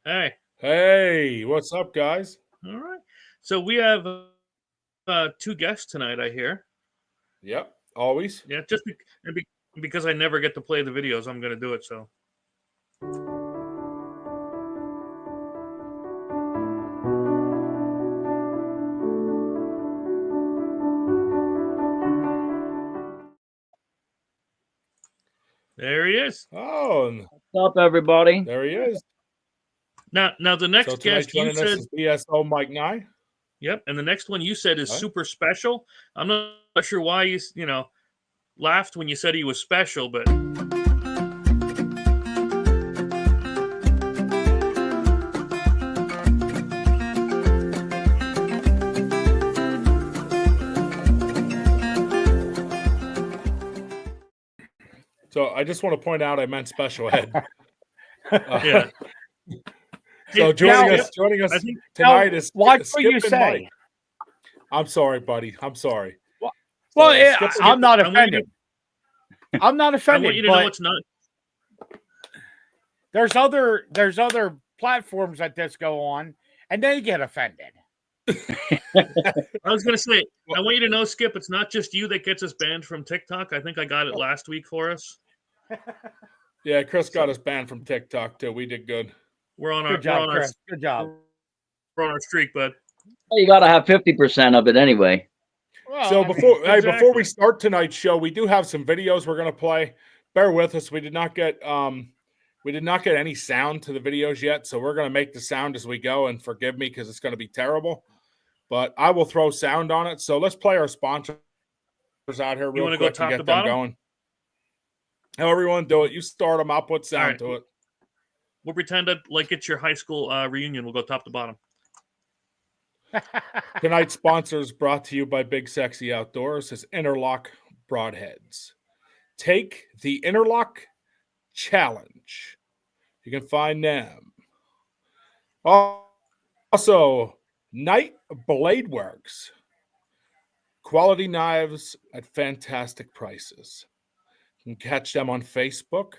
Hey, Hey, what's up, guys? all right. So we have two guests tonight. I hear. Yep, always. Yeah, because I never get to play the videos, I'm going to do it. So there he is. Oh, and What's up, everybody? there he is. Now the So next tonight guest you joining us said, is BSO Mike Nye. yep, and the next one you said is Right? super special. I'm not sure why you laughed when you said he was special, but So I just want to point out I meant special ed. yeah. So Hey, joining us I think tonight is Watch what Skip you and Mike. say. I'm sorry, buddy. I'm sorry. Well, Skip and I'm not I want you offended. I'm not I offended. want you to know but it's not. there's other platforms that this go on, and they get offended. I was going to say, I want you to know, Skip, it's not just you that gets us banned from TikTok. I think I got it last week for us. Yeah, Chris got us banned from TikTok too. We did good. We're on our Good job, we're on our Chris. Good job. we're on our streak, bud. Well, you got to have 50% of it anyway. Well, So I mean, before exactly. we start tonight's show, we do have some videos we're going to play. Bear with us. We did not get any sound to the videos yet, so we're going to make the sound as we go. And forgive me because it's going to be terrible, but I will throw sound on it. So let's play our sponsors out here real wanna quick go top and to get them bottom? going. How everyone do it? You start them. I'll put sound right. to it. We'll pretend like it's your high school reunion. We'll go top to bottom. Tonight's sponsors brought to you by Big Sexy Outdoors is Interlock Broadheads. Take the Interlock Challenge. You can find them. Also, Night Blade Works. Quality knives at fantastic prices. You can catch them on Facebook.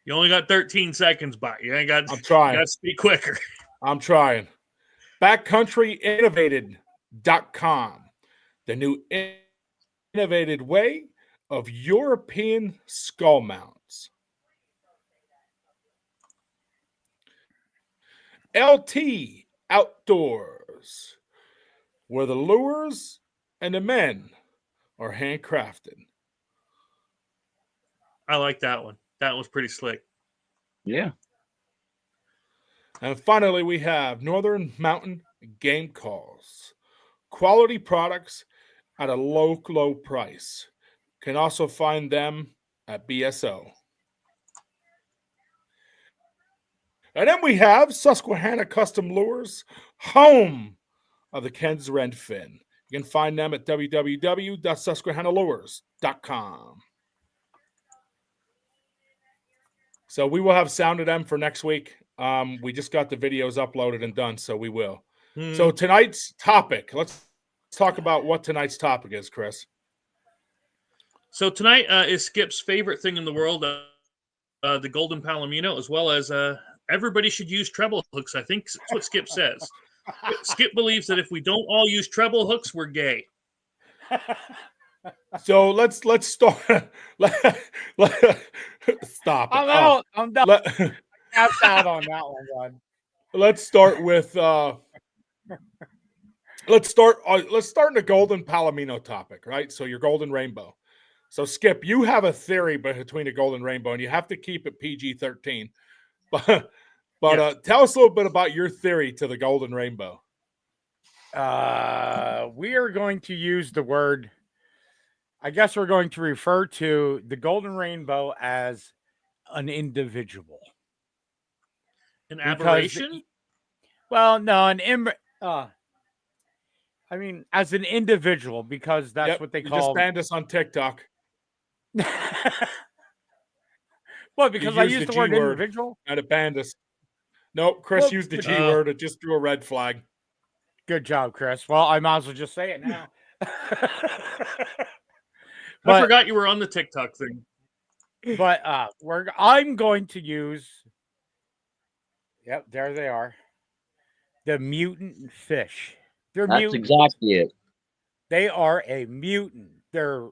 You only got 13 seconds, but you ain't got. I'm trying. You got to speak quicker. I'm trying. BackcountryInnovated.com. The new innovated way of European skull mounts. LT Outdoors, where the lures and the men are handcrafted. I like that one. That was pretty slick. Yeah. And finally, we have Northern Mountain Game Calls. Quality products at a low price. Can also find them at BSO. And then we have Susquehanna Custom Lures, home of the Ken's Redfin. You can find them at www.susquehannalures.com. So we will have sound of them for next week. We just got the videos uploaded and done, so we will. So tonight's topic, let's talk about what tonight's topic is, Chris. So tonight is Skip's favorite thing in the world, the Golden Palomino, as well as everybody should use treble hooks. I think that's what Skip says. Skip believes that if we don't all use treble hooks, we're gay. So let's start. Stop it. I'm out. I'm done. Tapped out on that one, bud. Let's start with let's start in the Golden Palomino topic, right? So your golden rainbow. So Skip, you have a theory between a golden rainbow, and you have to keep it PG-13. But Yes. Tell us a little bit about your theory to the golden rainbow. We are going to use the word. I guess we're going to refer to the golden rainbow as an individual. An aberration? Well, no, I mean, as an individual, because that's what they call. You just banned us on TikTok. Well, because I used the word individual? And it banned us. Nope, Chris used the G word. It just drew a red flag. Good job, Chris. Well, I might as well just say it now. I forgot you were on the TikTok thing. But I'm going to use Yep, there they are. The mutant fish. They're That's mutants. exactly it. They are a mutant. They're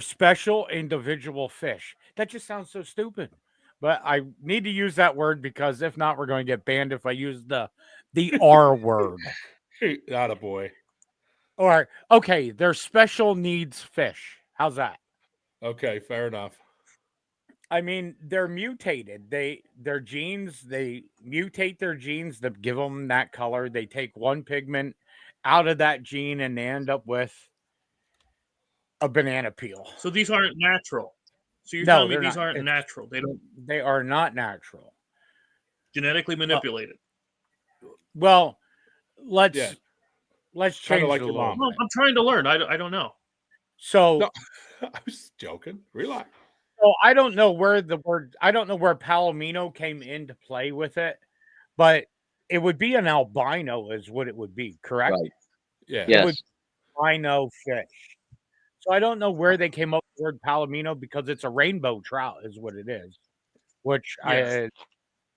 special individual fish. That just sounds so stupid. But I need to use that word because if not, we're going to get banned if I use the R word. Not a boy. Or okay, they're special needs fish. How's that? Okay, fair enough. I mean, they're mutated. Their genes, they mutate their genes that give them that color. They take one pigment out of that gene and they end up with a banana peel. So these aren't natural. So you're No, telling me they're these not. aren't natural. They are not natural. Genetically manipulated. Well, let's Yeah. let's Kinda change like it a your little mom. Well, bit. I'm trying to learn. I don't know. So, No, I was joking. Relax. so I don't know where Palomino came into play with it, but it would be an albino is what it would be, correct? Right. Yeah. It would Yes. be albino fish. So I don't know where they came up with the word Palomino because it's a rainbow trout is what it is, which Yes.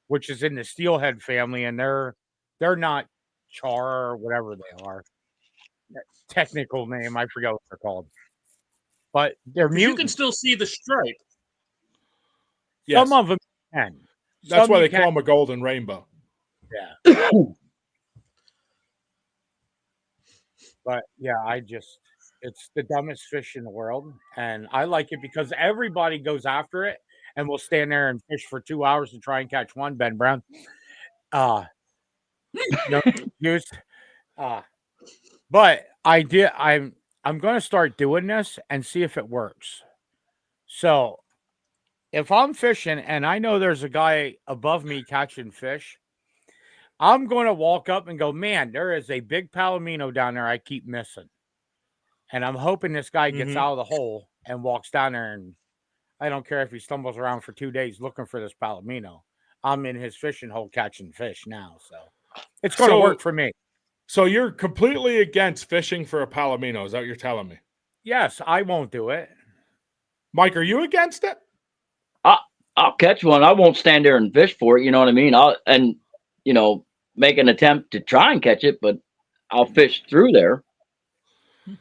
which is in the steelhead family, and they're not char or whatever they are. Technical name, I forget what they're called. But they're Because you can mutants. still see the stripe. Yes. Some of them can. That's Some why you they call can't. them a golden rainbow. Yeah. But yeah, it's the dumbest fish in the world. And I like it because everybody goes after it and will stand there and fish for 2 hours to try and catch one, Ben Brown. No excuse. But I'm gonna start doing this and see if it works. So if I'm fishing and I know there's a guy above me catching fish, I'm going to walk up and go, man, there is a big palomino down there I keep missing. And I'm hoping this guy gets out of the hole and walks down there. And I don't care if he stumbles around for 2 days looking for this palomino. I'm in his fishing hole catching fish now. So it's going to work for me. So you're completely against fishing for a palomino. Is that what you're telling me? Yes, I won't do it. Mike, are you against it? I'll catch one. I won't stand there and fish for it. You know what I mean? I'll make an attempt to try and catch it, but I'll fish through there.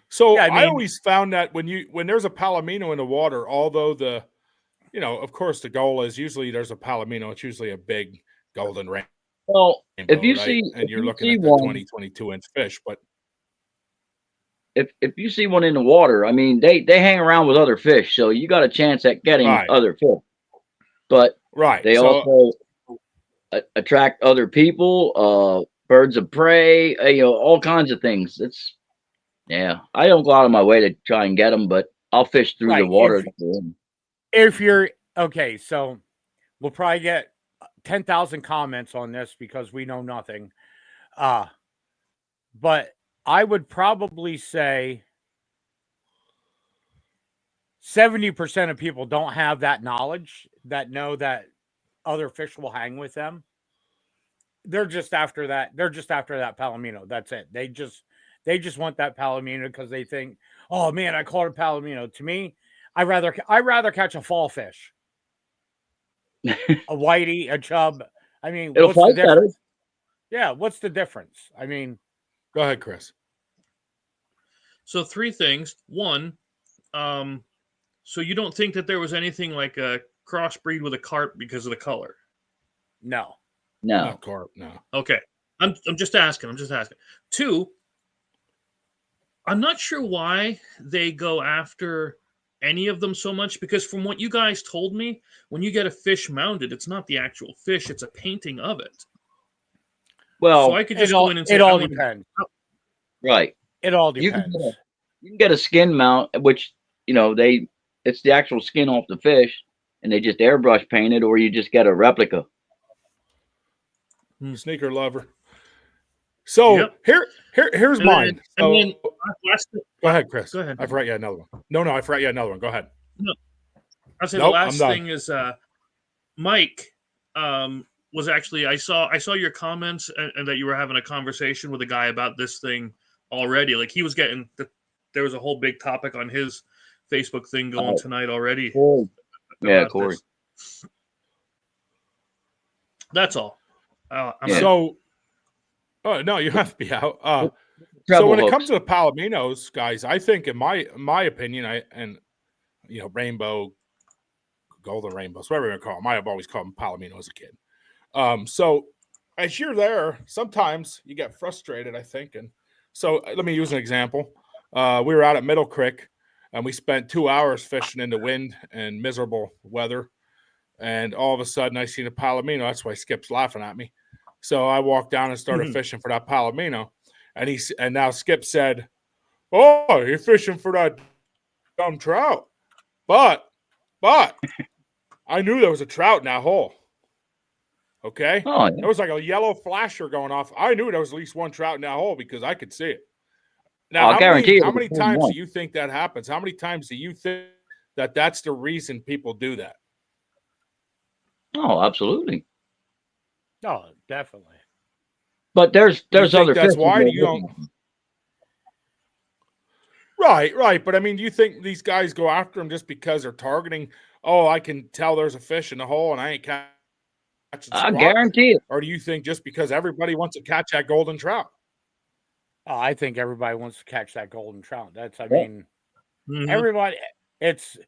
So Yeah, I I mean- always found that when there's a palomino in the water, although of course the goal is usually there's a palomino, it's usually a big golden rainbow. Well, if you right? see, and if you're you looking see at the one, 20, 22-inch fish, but if you see one in the water, I mean, they hang around with other fish, so you got a chance at getting Right. other fish. But right. they So also attract other people, birds of prey, all kinds of things. I don't go out of my way to try and get them, but I'll fish through the Right, water. If you're okay, so we'll probably get 10,000 comments on this because we know nothing. But I would probably say 70% of people don't have that knowledge that know that other fish will hang with them. They're just after that. They're just after that palomino. That's it. They just want that palomino because they think, oh man, I caught a palomino. To me, I rather catch a fall fish, a whitey, a chub. I mean, It'll what's the fight better. difference? Yeah, what's the difference? I mean, go ahead, Chris. So 3 things. One, so you don't think that there was anything like a crossbreed with a carp because of the color? no. No. Not carp, no. Okay. I'm just asking. 2, I'm not sure why they go after any of them so much because from what you guys told me, when you get a fish mounted, it's not the actual fish, it's a painting of it. Well, So I could just go in and say, it all I want- depends. right. It all You can depends. You can get a skin mount, which it's the actual skin off the fish, and they just airbrush paint it, or you just get a replica. Sneaker lover. So Yep. here's And mine. then- and So, then last, go ahead, Chris. Go ahead. I forgot you had another one. No, I forgot you had another one. Go ahead. I say Nope, the I'm last done. thing is Mike was actually I saw your comments and that you were having a conversation with a guy about this thing already. Like he was getting there was a whole big topic on his Facebook thing going tonight already. Yeah, about Corey. this. That's all. I'm Yeah. So, oh no, you have to be out. So Treble when it hooks. comes to the Palominos, guys, I think in my opinion, rainbow, golden rainbows, whatever you call them, I have always called them Palomino as a kid. So as you're there, sometimes you get frustrated, I think. And so let me use an example. We were out at Middle Creek and we spent 2 hours fishing in the wind and miserable weather. And all of a sudden I seen a Palomino. That's why Skip's laughing at me. So I walked down and started fishing for that Palomino. And now Skip said, "Oh, you're fishing for that dumb trout." But I knew there was a trout in that hole. Okay? Oh, yeah. There was like a yellow flasher going off. I knew there was at least one trout in that hole because I could see it. Now, I'll guarantee you how it was many more than times one. do you think that happens? How many times do you think that that's the reason people do that? Oh, absolutely. Oh, definitely. But there's think other that's fish. why? You don't. Right. But I mean, do you think these guys go after them just because they're targeting? Oh, I can tell there's a fish in the hole and I ain't catching I squat? guarantee it. Or do you think just because everybody wants to catch that golden trout? Oh, I think everybody wants to catch that golden trout. That's, I Yeah. mean, Mhm. everybody. It's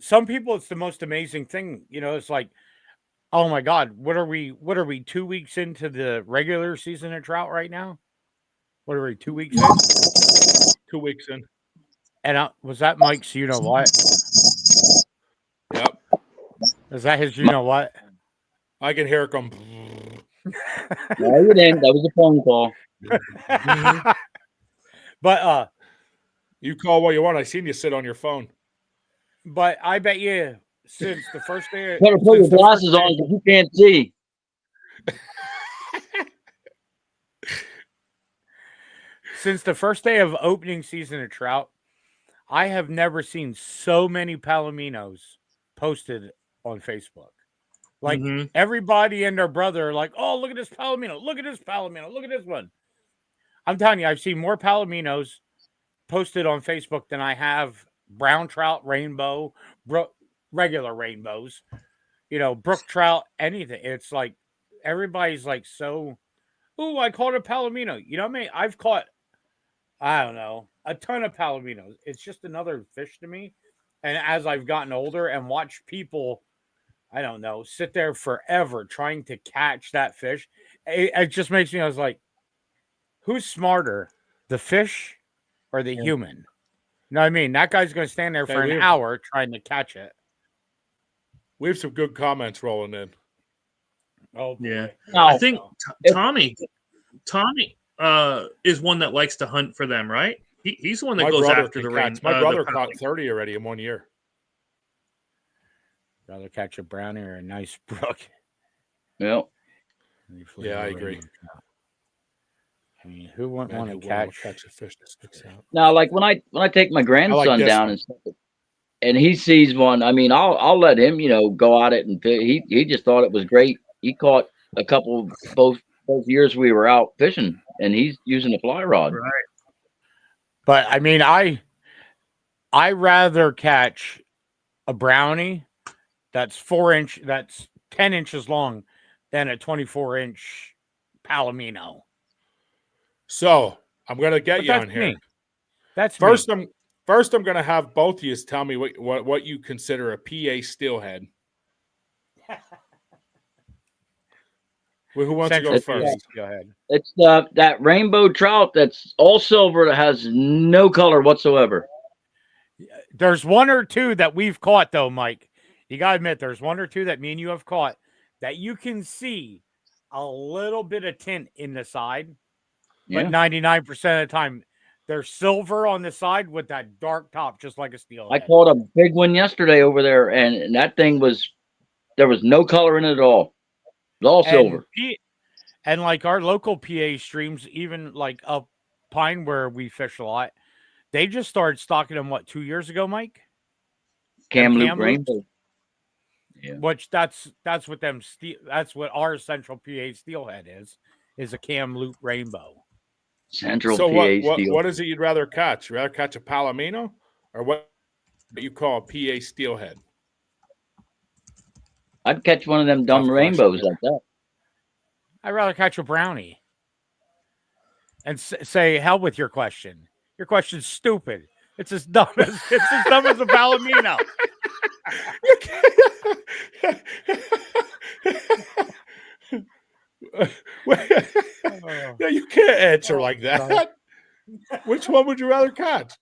some people. It's the most amazing thing. It's like, oh my God, what are we 2 weeks into the regular season of trout right now? What are we 2 weeks in? 2 weeks in. And was that Mike's? You know what? Yep. Is that his? You know what? I can hear it come. No, you didn't. That was a phone call. But You call what you want. I seen you sit on your phone. but I bet you since the first day, Better put your since the first glasses day- on because you can't see. since the first day of opening season of trout, I have never seen so many Palominos posted on Facebook. Like Mhm. everybody and their brother are like, oh, look at this Palomino, look at this Palomino, look at this one. I'm telling you, I've seen more Palominos posted on Facebook than I have brown trout, rainbow, regular rainbows, brook trout, anything. It's like everybody's like so, ooh, I caught a Palomino. You know what I mean? I've caught, I don't know, a ton of Palominos. It's just another fish to me. And as I've gotten older and watched people, I don't know, sit there forever trying to catch that fish, it just makes me, I was like, who's smarter, the fish or the human? You know what I mean? That guy's going to stand there for Hey, an hour trying to catch it. We have some good comments rolling in. Oh, boy. Yeah. Now, I think if- Tommy is one that likes to hunt for them, right? He's the one that My goes brother after can the rain. catch. My the brother pout- caught 30 already in 1 year. Rather catch a brownie or a nice brook. yeah. Yeah, I agree. I mean, who wouldn't want to catch a fish that sticks out? Now, like when I take my grandson this down one. and stuff, and he sees one, I mean, I'll let him, go at it and he just thought it was great. He caught a couple both years we were out fishing, and he's using a fly rod. Right. But I mean, I rather catch a brownie that's 10 inches long than a 24-inch Palomino. So I'm gonna get But you that's on here. me. That's First, me. I'm gonna have both of you tell me what you consider a PA steelhead. Well, who wants to go Central first? Go ahead. It's that rainbow trout that's all silver that has no color whatsoever. There's one or two that we've caught, though, Mike. You got to admit, there's one or two that me and you have caught that you can see a little bit of tint in the side, Yeah. but 99% of the time, they're silver on the side with that dark top, just like a I steelhead. caught a big one yesterday over there, and that thing there was no color in it at all. It was all silver. And like our local PA streams, even like up Pine where we fish a lot, they just started stocking them, 2 years ago, Mike? Kamloops Kamloops? rainbow. Yeah. Which that's what that's what our Central PA steelhead is a Kamloops rainbow. Central So PA what steel. what is it you'd rather catch? You rather catch a Palomino or what you call a PA steelhead? I'd catch one of them dumb Tough rainbows question. like that. I'd rather catch a brownie. And say, hell with your question. Your question's stupid. It's as dumb as a Palomino. You can't- Yeah, you can't answer like that. Which one would you rather catch?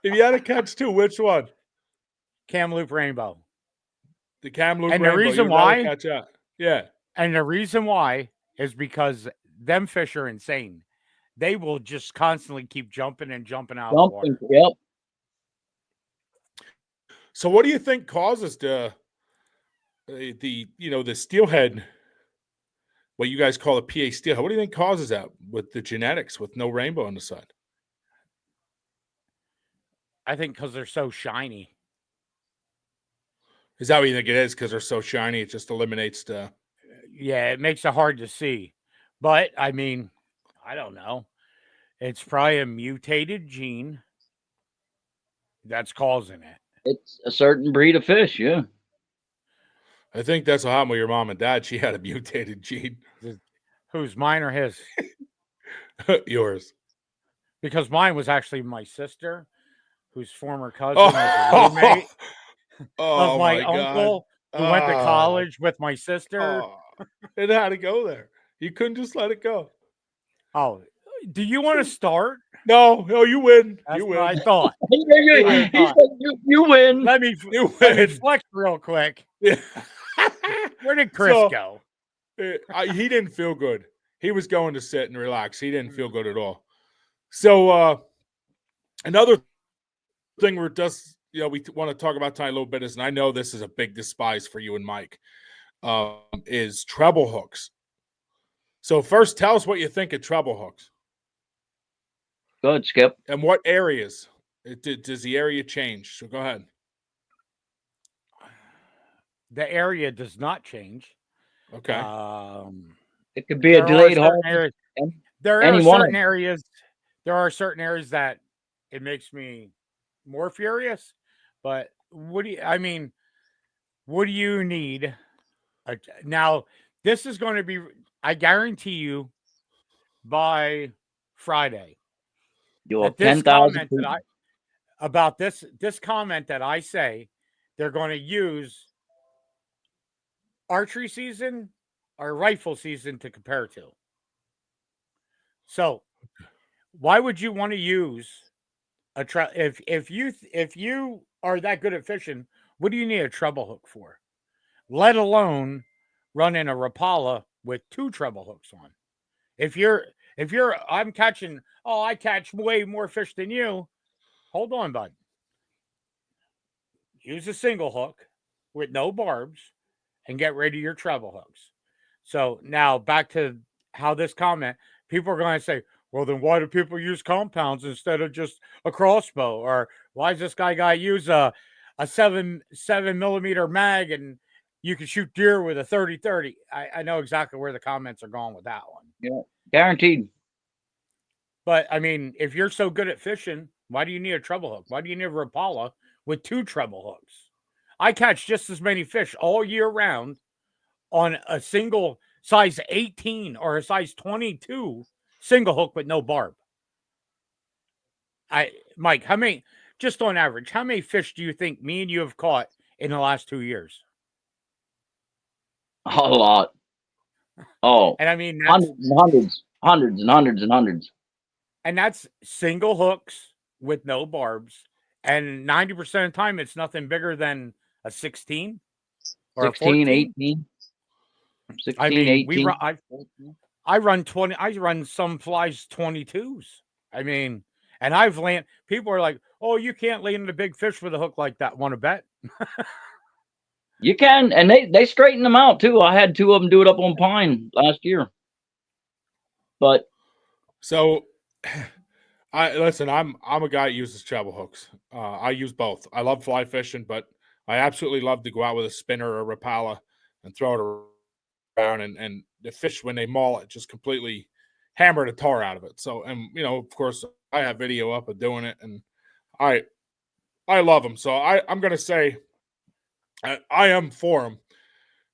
If you had to catch two, which one? Kamloops Rainbow. The Kamloops And Rainbow. the reason You'd rather why, catch that. Yeah. and the reason why is because them fish are insane. They will just constantly keep jumping and jumping out of the water. Yep. So what do you think causes the steelhead, what you guys call a PA steelhead? What do you think causes that with the genetics, with no rainbow on the side? I think because they're so shiny. Is that what you think it is? Because they're so shiny, it just eliminates the... Yeah, it makes it hard to see. But, I mean, I don't know. It's probably a mutated gene that's causing it. It's a certain breed of fish, yeah. I think that's what happened with your mom and dad. She had a mutated gene. Whose, mine or his? Yours. Because mine was actually my sister, whose former cousin was a roommate of my uncle who went to college with my sister. It had to go there. You couldn't just let it go. Oh, do you want to start? No, you win. That's you what win. I thought. You win. Let me flex real quick. Yeah. Where did Chris go? He didn't feel good. He was going to sit and relax. He didn't feel good at all. So another thing we want to talk about tonight a little bit is, and I know this is a big despise for you and Mike, is treble hooks. So first, tell us what you think of treble hooks. Good, Skip. And what areas? Does the area change? So go ahead. The area does not change. Okay. It could be a delayed haul. There are certain areas. There are certain areas that it makes me more furious. But what do you need? Now, this is going to be, I guarantee you, by Friday. You'll have 10,000 about this comment that I say they're going to use archery season or rifle season to compare to. So, why would you want to use a if you are that good at fishing? What do you need a treble hook for? Let alone running a Rapala with two treble hooks on. I catch way more fish than you. Hold on, bud. Use a single hook with no barbs and get rid of your treble hooks. So now back to how this comment, people are going to say, well, then why do people use compounds instead of just a crossbow? Or why does this guy use a 7mm mag and you can shoot deer with a 30-30? I know exactly where the comments are going with that one. Yeah, guaranteed. But I mean, if you're so good at fishing, why do you need a treble hook? Why do you need a Rapala with two treble hooks? I catch just as many fish all year round on a single size 18 or a size 22 single hook with no barb. Mike, how many, just on average, how many fish do you think me and you have caught in the last 2 years? A lot. Oh, and I mean, hundreds. And that's single hooks with no barbs. And 90% of the time, it's nothing bigger than a 16 or 16, 18. 18. 16, I mean, 18. I run 20. I run some flies 22s. I mean, and I've landed. People are like, "Oh, you can't land a big fish with a hook like that." Want to bet? You can, and they straighten them out too. I had two of them do it up on Pine last year. But so, I'm a guy who uses treble hooks. I use both. I love fly fishing, but I absolutely love to go out with a spinner or a Rapala and throw it around, and the fish, when they maul it, just completely hammer the tar out of it. So, and of course, I have video up of doing it, and I love them. So I'm going to say I am for them.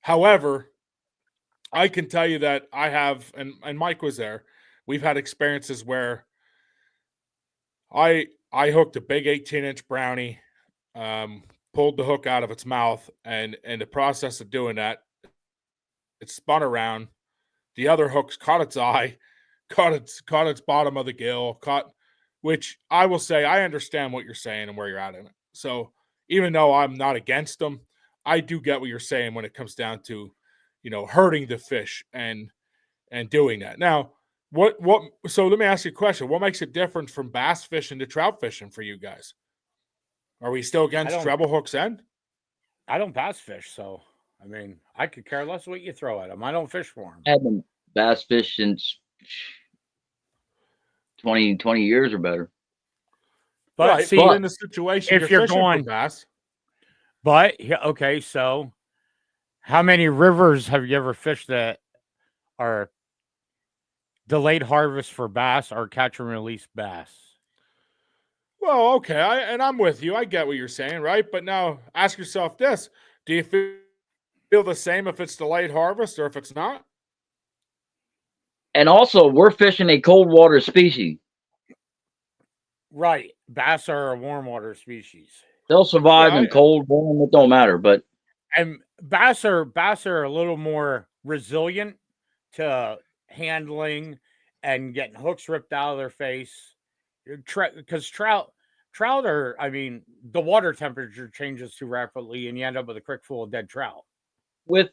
However, I can tell you that I have, and Mike was there. We've had experiences where I hooked a big 18-inch brownie, pulled the hook out of its mouth, and in the process of doing that, it spun around. The other hooks caught its eye, caught its bottom of the gill, which I will say I understand what you're saying and where you're at in it. So even though I'm not against them, I do get what you're saying when it comes down to, hurting the fish and doing that. Now, so let me ask you a question. What makes it different from bass fishing to trout fishing for you guys? Are we still against treble hooks end? I don't bass fish, so I mean, I could care less what you throw at them. I don't fish for them. I haven't bass fished since 20 years or better. But right, see, but in the situation, if you're fishing for going bass. But okay, so how many rivers have you ever fished that are delayed harvest for bass or catch and release bass? Well, okay, and I'm with you. I get what you're saying, right? But now ask yourself this: do you feel the same if it's delayed harvest or if it's not? And also, we're fishing a cold water species. Right. Bass are a warm water species. They'll survive in cold, warm, it don't matter. But and bass are a little more resilient to handling and getting hooks ripped out of their face. Because trout are, I mean, the water temperature changes too rapidly and you end up with a creek full of dead trout. With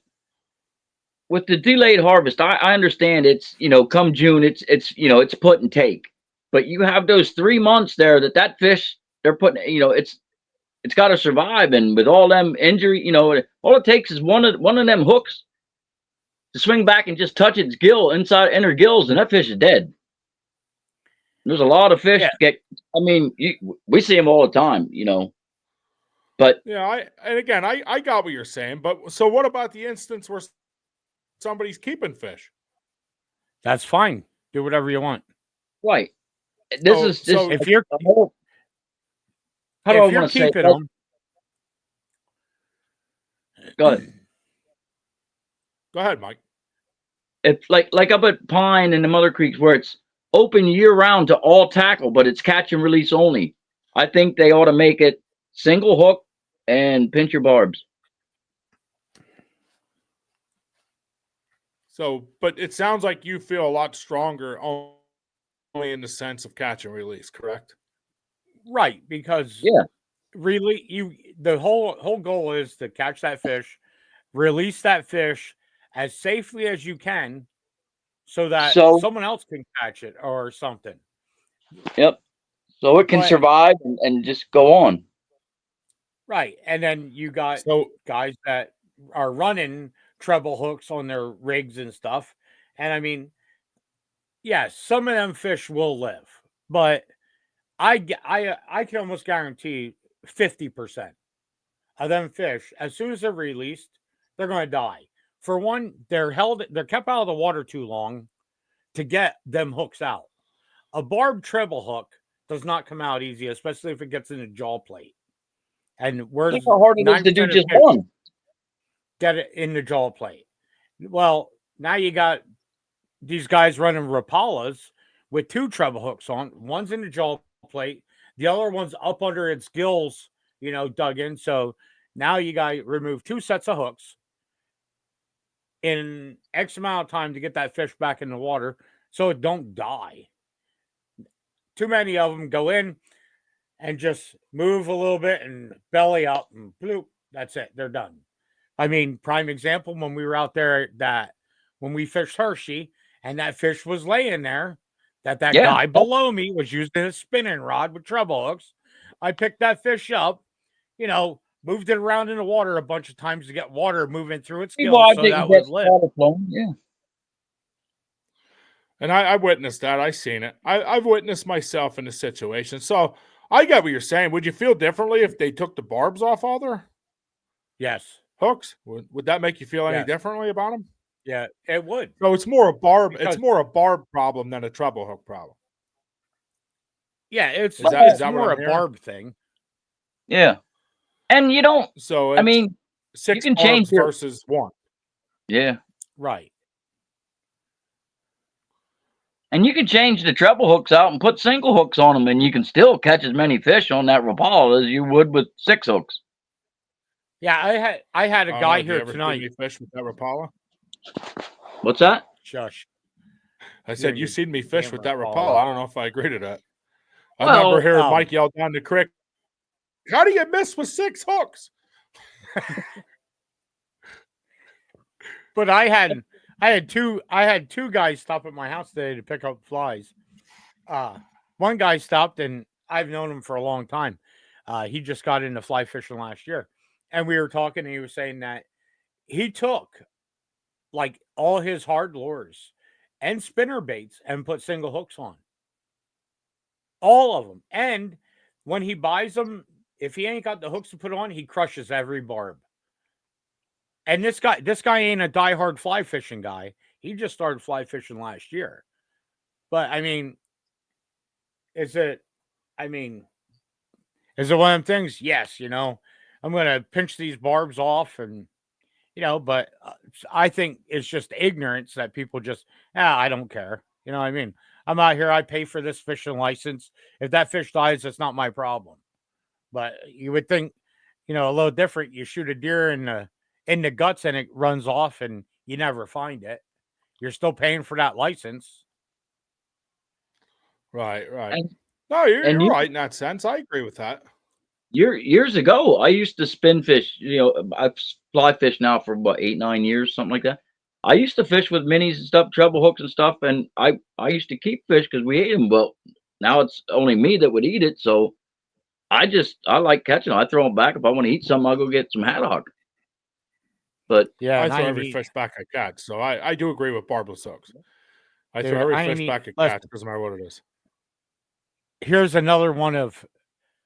the delayed harvest, I understand it's, come June, it's put and take. But you have those 3 months there that fish, they're putting, it's got to survive. And with all them injury, all it takes is one of them hooks to swing back and just touch its inner gills, and that fish is dead. There's a lot of fish we see them all the time, But yeah, I got what you're saying. But so what about the instance where somebody's keeping fish? That's fine. Do whatever you want. Right. So if you're how do I want to say them? Go ahead. Go ahead, Mike. If like up at Pine and the Mother Creeks where it's open year round to all tackle, but it's catch and release only, I think they ought to make it single hook and pinch your barbs. So, but it sounds like you feel a lot stronger only in the sense of catch and release, correct? Right, because really, the whole goal is to catch that fish, release that fish as safely as you can, so that someone else can catch it or something. Yep. So it can survive and just go on. Right, and then you got guys that are running treble hooks on their rigs and stuff, and I mean, yes, some of them fish will live, but I can almost guarantee 50% of them fish, as soon as they're released, they're going to die. For one, they're kept out of the water too long to get them hooks out. A barbed treble hook does not come out easy, especially if it gets in a jaw plate. And Think how hard it is to do just one. Get it in the jaw plate. Well, now you got these guys running Rapalas with 2 treble hooks on. One's in the jaw plate, the other one's up under its gills, dug in. So now you got to remove 2 sets of hooks in X amount of time to get that fish back in the water so it don't die. Too many of them go in and just move a little bit and belly up and bloop. That's it. They're done. I mean, prime example, when we were out there when we fished Hershey and that fish was laying there, that guy below me was using a spinning rod with treble hooks. I picked that fish up, moved it around in the water a bunch of times to get water moving through its gills so that would live. Yeah. And I witnessed that. I seen it. I've witnessed myself in the situation. So I get what you're saying. Would you feel differently if they took the barbs off all their hooks? Would that make you feel any differently about them? Yeah, it would. So it's more a barb. It's more a barb problem than a treble hook problem. Yeah, it's more a barb thing. Yeah, and you don't. So I mean, 6 you can change versus 1. Yeah, right. And you can change the treble hooks out and put single hooks on them, and you can still catch as many fish on that Rapala as you would with 6 hooks. Yeah, I had a guy Do you here ever see tonight. me fish with that Rapala? What's that? Shush. I said, and you your seen me fish damn with that Rapala. Rapala. I don't know if I agree to that. I Well, remember hearing Mike yell down the creek, how do you miss with 6 hooks? But I had two guys stop at my house today to pick up flies. One guy stopped, and I've known him for a long time. He just got into fly fishing last year, and we were talking, and he was saying that he took like all his hard lures and spinner baits and put single hooks on all of them. And when he buys them, if he ain't got the hooks to put on, he crushes every barb. And this guy ain't a diehard fly fishing guy. He just started fly fishing last year. But I mean, is it one of them things? Yes, I'm gonna pinch these barbs off, and but I think it's just ignorance that people just I don't care. You know what I mean? I'm out here, I pay for this fishing license. If that fish dies, it's not my problem. But you would think, a little different. You shoot a deer in the guts and it runs off and you never find it. You're still paying for that license. Right. And, No, you're right in that sense. I agree with that. Years ago, I used to spin fish. I've fly fish now for what 8, 9 years, something like that. I used to fish with minis and stuff, treble hooks and stuff, and I used to keep fish because we ate them. But now it's only me that would eat it, so I like catching them. I throw them back. If I want to eat some, I'll go get some haddock. But yeah, I throw every fish back I catch, so I do agree with barbless hooks. I throw every fish back I catch, doesn't matter what it is. Here's another one of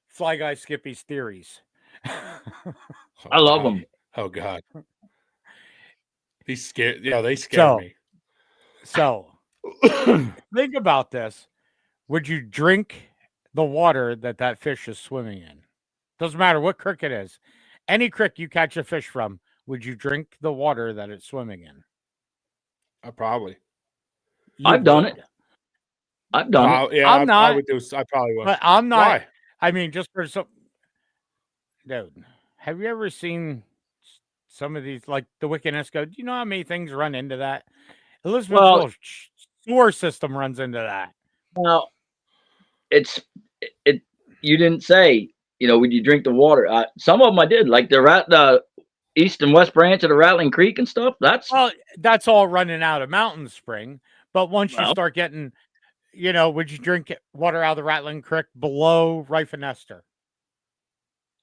Fly Guy Skippy's theories. I love them. Oh God, these scare. Yeah, they scare me. So think about this: would you drink the water that fish is swimming in? Doesn't matter what creek it is. Any creek you catch a fish from, would you drink the water that it's swimming in? Probably. I've done it. I've done it. Yeah, I'm not. I would do. I probably would. But I'm not. Why? I mean, just for some. Dude, have you ever seen some of these, like the Wickedness go? Do you know how many things run into that? Elizabethville sewer system runs into that. Well, you didn't say, would you drink the water? Some of them I did, like the east and west branch of the Rattling Creek and stuff. That's all running out of Mountain Spring. But once you start getting, would you drink water out of the Rattling Creek below Rife and Nestor?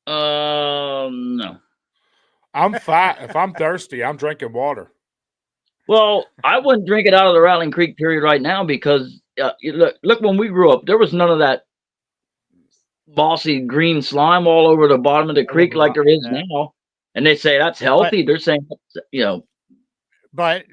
No. I'm fat. If I'm thirsty, I'm drinking water. Well, I wouldn't drink it out of the Rattling Creek period right now because look, when we grew up, there was none of that bossy green slime all over the bottom of the creek like there is now. And they say that's healthy. They're saying, But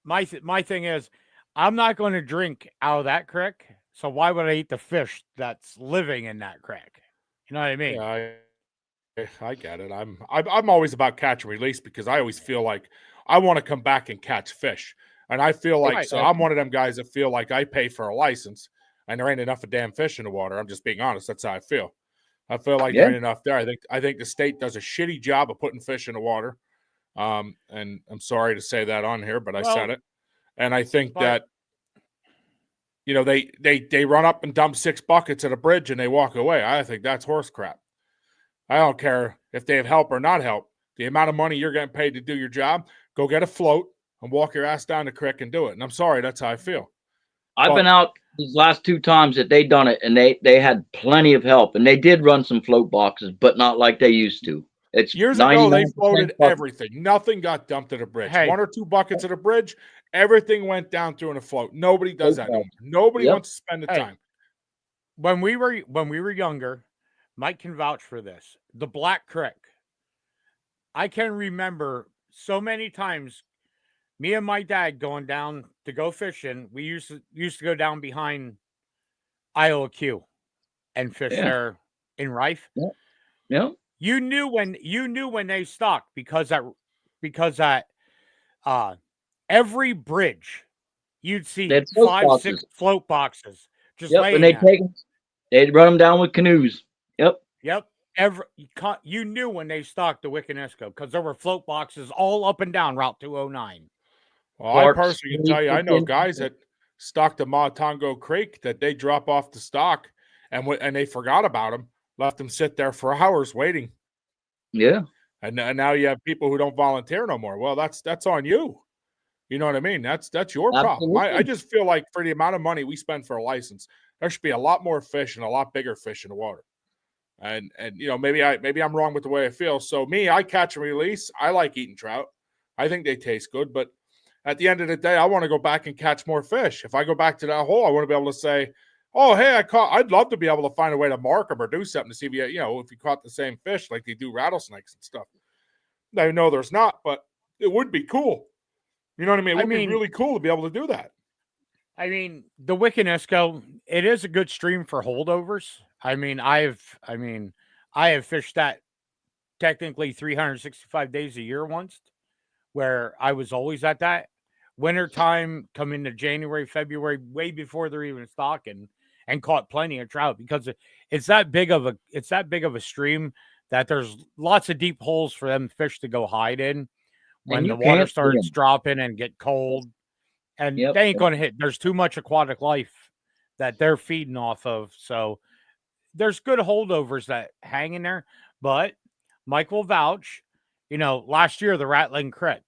my thing is, I'm not going to drink out of that creek. So why would I eat the fish that's living in that creek? You know what I mean? Yeah, I get it. I'm always about catch and release because I always feel like I want to come back and catch fish. And I feel like, I'm one of them guys that feel like I pay for a license and there ain't enough of damn fish in the water. I'm just being honest. That's how I feel. I feel like there ain't enough there. I think the state does a shitty job of putting fish in the water. And I'm sorry to say that on here, but I said it. And I think that, they run up and dump 6 buckets at a bridge and they walk away. I think that's horse crap. I don't care if they have help or not help. The amount of money you're getting paid to do your job, go get a float and walk your ass down the creek and do it. And I'm sorry, that's how I feel. I've been out these last 2 times that they done it, and they had plenty of help, and they did run some float boxes, but not like they used to. It's years ago they floated everything. Nothing got dumped at a bridge. Hey. 1 or 2 buckets at a bridge, everything went down through in a float. Nobody does that no more. Nobody wants to spend the time. When we were younger, Mike can vouch for this. The Black Creek. I can remember so many times me and my dad going down to go fishing. We used to go down behind Iowa Q and fish there in Rife. Yeah. You knew when they stocked because that every bridge you'd see They had float 5, boxes. 6 float boxes just Yep, laying and there. they'd run them down with canoes. Yep. Yep. You knew when they stocked the Wiconisco because there were float boxes all up and down Route 209. Well, Clark's I personally can tell you, I know guys that stocked the Matango Creek that they drop off the stock and they forgot about them, left them sit there for hours waiting. Yeah. And now you have people who don't volunteer no more. Well, that's on you. You know what I mean? That's your problem. I just feel like for the amount of money we spend for a license, there should be a lot more fish and a lot bigger fish in the water. And you know, maybe I'm wrong with the way I feel. So I catch and release. I like eating trout. I think they taste good, but at the end of the day, I want to go back and catch more fish. If I go back to that hole, I want to be able to say, "Oh, hey, I'd love to be able to find a way to mark them or do something to see if if you caught the same fish like they do rattlesnakes and stuff." I know there's not, but it would be cool. You know what I mean? It would be really cool to be able to do that. I mean, the Wiconisco, it is a good stream for holdovers. I mean, I have fished that technically 365 days a year once, where I was always at that. Wintertime, come into January, February, way before they're even stocking, and caught plenty of trout because it's that big of a stream that there's lots of deep holes for them fish to go hide in when the water starts dropping and get cold. And they ain't going to hit. There's too much aquatic life that they're feeding off of. So there's good holdovers that hang in there. But Mike will vouch, last year, the Rattling Creek.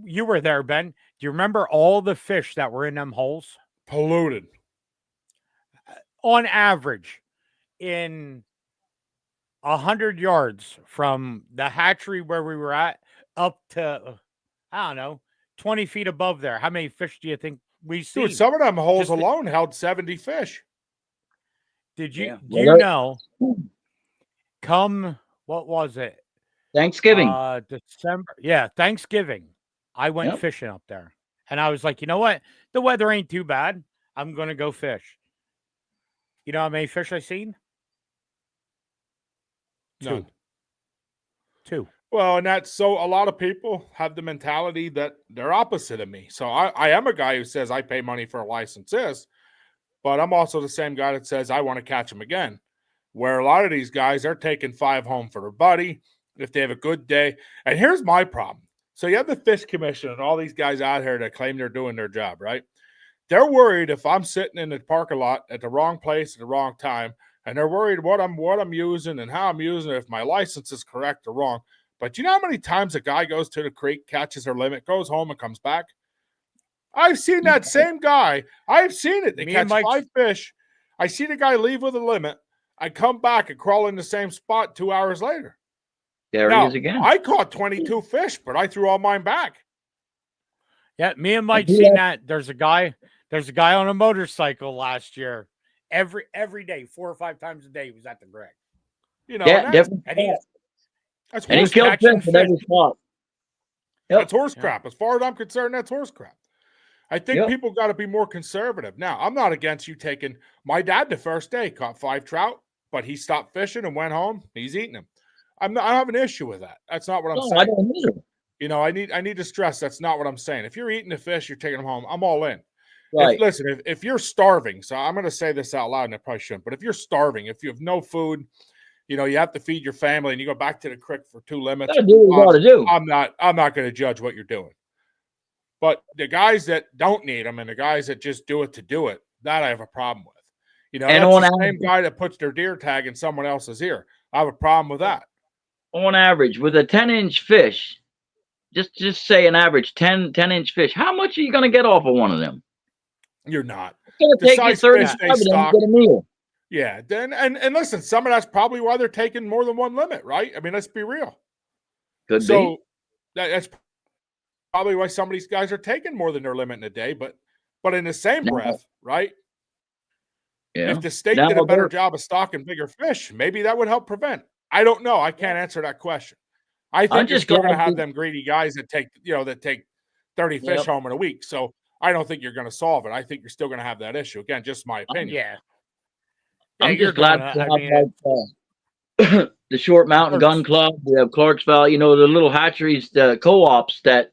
You were there, Ben. Do you remember all the fish that were in them holes? Polluted. On average, in 100 yards from the hatchery where we were at up to, I don't know, 20 feet above there. How many fish do you think we see? Dude, some of them holes alone held 70 fish. Did you come, what was it? Thanksgiving. December. Yeah, Thanksgiving. I went fishing up there. And I was like, you know what? The weather ain't too bad. I'm going to go fish. You know how many fish I seen? None. Two. Well, and that's so a lot of people have the mentality that they're opposite of me. So I am a guy who says I pay money for licenses, but I'm also the same guy that says I want to catch them again. Where a lot of these guys are taking 5 home for their buddy if they have a good day. And here's my problem. So you have the Fish Commission and all these guys out here that claim they're doing their job, right? They're worried if I'm sitting in the parking lot at the wrong place at the wrong time, and they're worried what I'm using and how I'm using it, if my license is correct or wrong. But you know how many times a guy goes to the creek, catches their limit, goes home, and comes back? I've seen that same guy. I've seen it. They catch 5 fish. I see the guy leave with a limit. I come back and crawl in the same spot 2 hours later. There he is again. I caught 22 fish, but I threw all mine back. Yeah, me and Mike seen that. There's a guy on a motorcycle last year. Every day, 4 or 5 times a day, he was at the creek. Definitely. That's and he killed fish at every spot. That's horse crap. As far as I'm concerned, that's horse crap. I think people got to be more conservative. Now, I'm not against you taking – my dad the first day caught 5 trout, but he stopped fishing and went home. He's eating them. I don't have an issue with that. That's not what I'm saying. I don't either. I need to stress that's not what I'm saying. If you're eating the fish, you're taking them home, I'm all in. Right. If you're starving, so I'm going to say this out loud, and I probably shouldn't, but if you're starving, if you have no food, you have to feed your family, and you go back to the creek for 2 limits. Do what you got to do. I'm not going to judge what you're doing. But the guys that don't need them and the guys that just do it to do it, that I have a problem with. And that's the same guy that puts their deer tag in someone else's ear. I have a problem with that. On average, with a 10-inch fish, just say an average 10-inch fish, how much are you going to get off of one of them? You're not. It's going to take you 35 to get a meal. Yeah, and listen, some of that's probably why they're taking more than one limit, right? I mean, let's be real. Could be. That's probably why some of these guys are taking more than their limit in a day, but in the same breath, right? Yeah. If the state did a better job of stocking bigger fish, maybe that would help prevent. I don't know. I can't answer that question. I think you're still going to have them greedy guys that take 30 fish home in a week. So I don't think you're going to solve it. I think you're still going to have that issue. Again, just my opinion. Yeah. I'm just glad to have the Short Mountain Gun Club. We have Clarksville, the little hatcheries, the co-ops that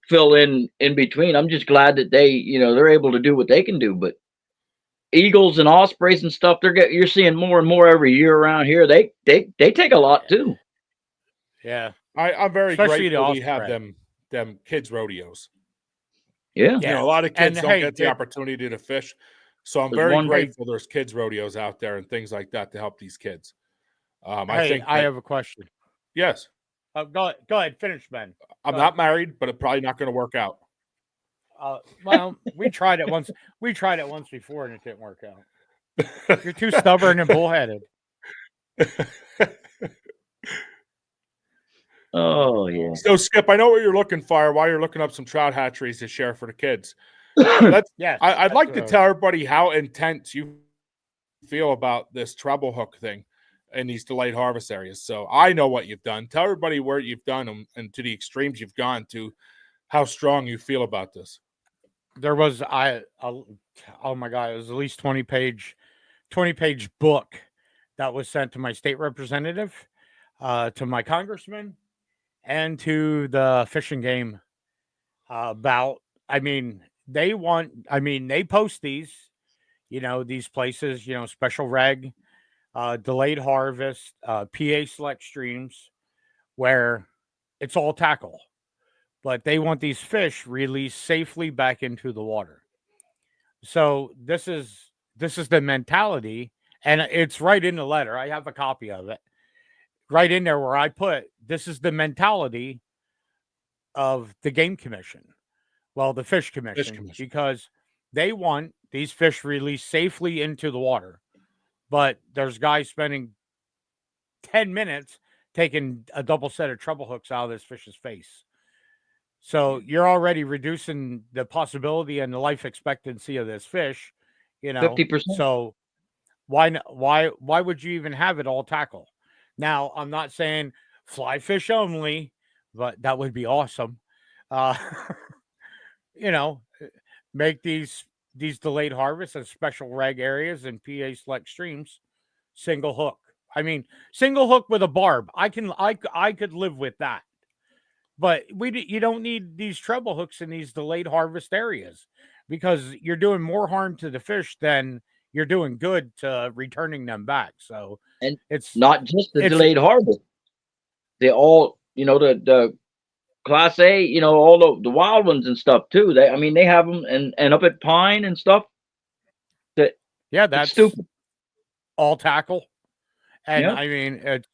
fill in between. I'm just glad that they're able to do what they can do. But eagles and ospreys and stuff, you're seeing more and more every year around here. They take a lot too. Yeah. I'm very Especially grateful the we have osprey. them kids rodeos. Yeah. A lot of kids And, don't hey, get the opportunity to fish. So I'm There's very one- grateful there's kids rodeos out there and things like that to help these kids. I have a question. Yes. Go ahead, finish, Ben. I'm Go not married, but it's probably not going to work out. Well, we tried it once. We tried it once before, and it didn't work out. You're too stubborn and bullheaded. Oh yeah. So Skip, I know what you're looking for. Why you're looking up some trout hatcheries to share for the kids. I'd like to tell everybody how intense you feel about this treble hook thing in these delayed harvest areas. So I know what you've done. Tell everybody where you've done them and to the extremes you've gone to, how strong you feel about this. There was oh my god, it was at least 20-page book that was sent to my state representative, to my congressman, and to the Fish and Game about. They post these, these places, special reg, delayed harvest, PA select streams, where it's all tackle, but they want these fish released safely back into the water. So this is the mentality, and it's right in the letter. I have a copy of it right in there where I put, this is the mentality of the Game Commission. Well, the Fish Commission, because they want these fish released safely into the water. But there's guys spending 10 minutes taking a double set of treble hooks out of this fish's face. So you're already reducing the possibility and the life expectancy of this fish, 50%. So why would you even have it all tackle? Now, I'm not saying fly fish only, but that would be awesome. Make these delayed harvests and special reg areas and PA select streams single hook. Single hook with a barb. I could live with that. But you don't need these treble hooks in these delayed harvest areas, because you're doing more harm to the fish than you're doing good to returning them back. So and it's not just the delayed harvest. They all, the Class A, all the wild ones and stuff too. They have them and up at Pine and stuff. That's stupid. All tackle. And it's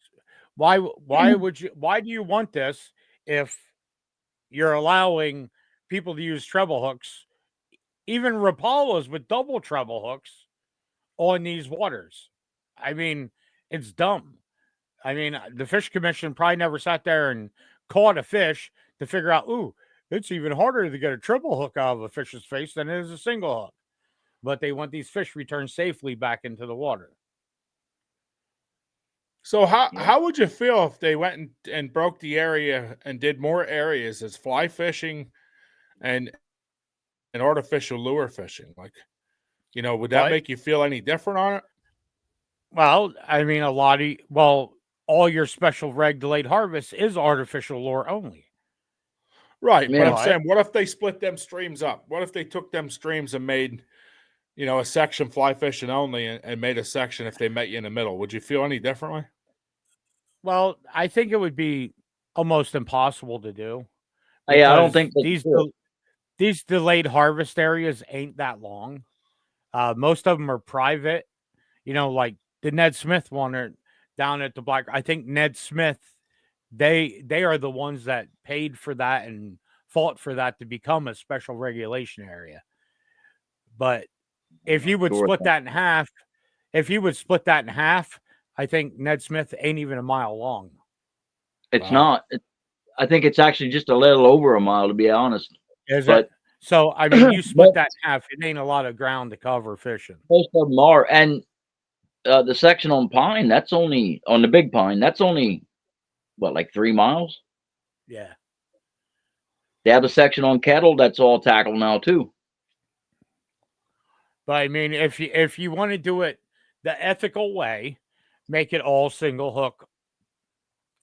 why do you want this if you're allowing people to use treble hooks, even Rapalas with double treble hooks on these waters? It's dumb. The Fish Commission probably never sat there and caught a fish to figure out, it's even harder to get a triple hook out of a fish's face than it is a single hook. But they want these fish returned safely back into the water. So how would you feel if they went and broke the area and did more areas as fly fishing and artificial lure fishing? Would that make you feel any different on it? Well, all your special reg delayed harvest is artificial lure only. Right. But I'm saying, what if they split them streams up? What if they took them streams and made, a section fly fishing only and made a section if they met you in the middle? Would you feel any differently? Well, I think it would be almost impossible to do. Yeah, I don't think these delayed harvest areas ain't that long. Most of them are private, like the Ned Smith one or down at the Black. I think Ned Smith, they are the ones that paid for that and fought for that to become a special regulation area. But if you would split that in half, I think Ned Smith ain't even a mile long. It's not. I think it's actually just a little over a mile, to be honest. Is it? So, you split that in half, it ain't a lot of ground to cover fishing. Most of them are. And the section on Pine, that's only, on the Big Pine, that's only, like 3 miles? Yeah. They have a section on Kettle that's all tackle now, too. But, if you want to do it the ethical way, make it all single hook.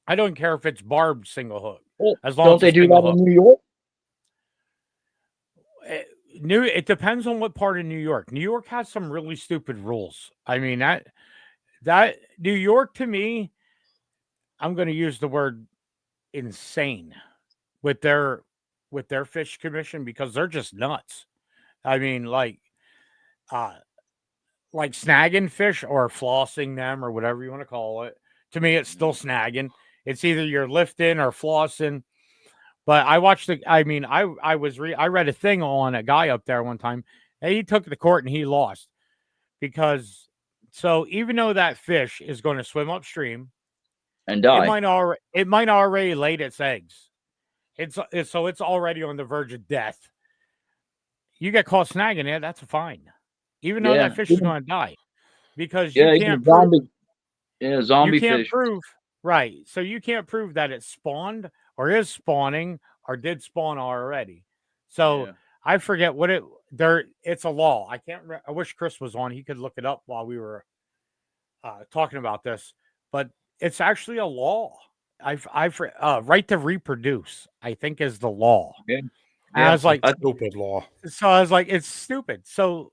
I don't care if it's barbed single hook. Well, as long as they do that in New York? It depends on what part of New York. New York has some really stupid rules. I mean that New York to me, I'm going to use the word insane with their fish commission because they're just nuts. I mean, uh, like snagging fish or flossing them or whatever you want to call it. To me, it's still snagging. It's either you're lifting or flossing. But I watched I read a thing on a guy up there one time, and he took it to court and he lost because so even though that fish is going to swim upstream, and die. It might already laid its eggs. So it's already on the verge of death. You get caught snagging it, that's a fine. Even though that fish is going to die. Because you can't prove zombie you can't fish. prove right. So you can't prove that it spawned or is spawning or did spawn already. So I forget what it's a law. I can't I wish Chris was on. He could look it up while we were talking about this, but it's actually a law. Right to reproduce, I think, is the law. Yeah. I was like, stupid law. So I was like, it's stupid. So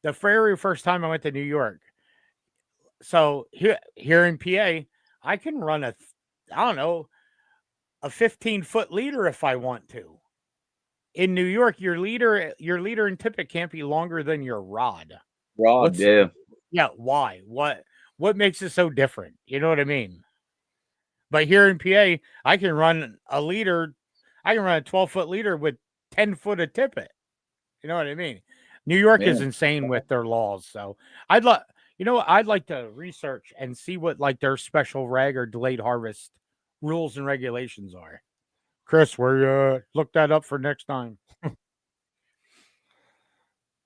the very first time I went to New York, so here in PA, I can run a 15-foot leader if I want to. In New York, your leader and tippet can't be longer than your rod. Yeah. Why? What makes it so different? You know what I mean? But here in PA, I can run a leader. I can run a 12-foot leader with 10 foot of tippet. You know what I mean? New York is insane with their laws. So I'd like to research and see what like their special reg or delayed harvest rules and regulations are. Chris, we're look that up for next time.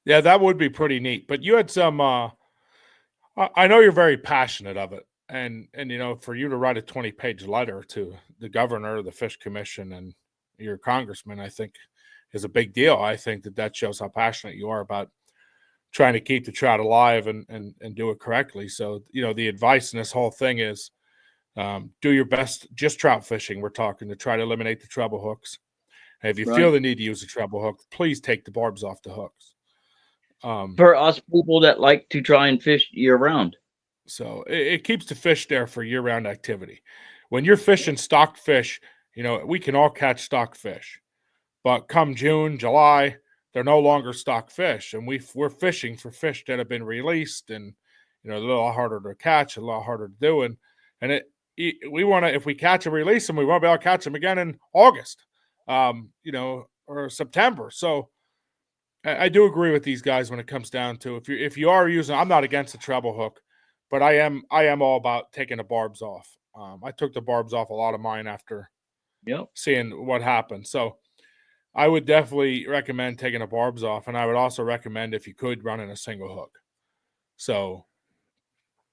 Yeah, that would be pretty neat. But you had some I know you're very passionate of it. And for you to write a 20-page letter to the governor of the Fish Commission and your congressman, I think is a big deal. I think that shows how passionate you are about trying to keep the trout alive and do it correctly. So, the advice in this whole thing is do your best, just trout fishing. We're talking to try to eliminate the treble hooks. And if you feel the need to use a treble hook, please take the barbs off the hooks. For us people that like to try and fish year round. So it keeps the fish there for year-round activity. When you're fishing stocked fish, we can all catch stocked fish. But come June, July, they're no longer stocked fish. And we're fishing for fish that have been released and, a little harder to catch, a lot harder to do. And we want to, if we catch and release them, we want to be able to catch them again in August, or September. So I do agree with these guys when it comes down to if you are using, I'm not against the treble hook. But I am all about taking the barbs off. I took the barbs off a lot of mine after seeing what happened. So I would definitely recommend taking the barbs off. And I would also recommend, if you could, running a single hook. So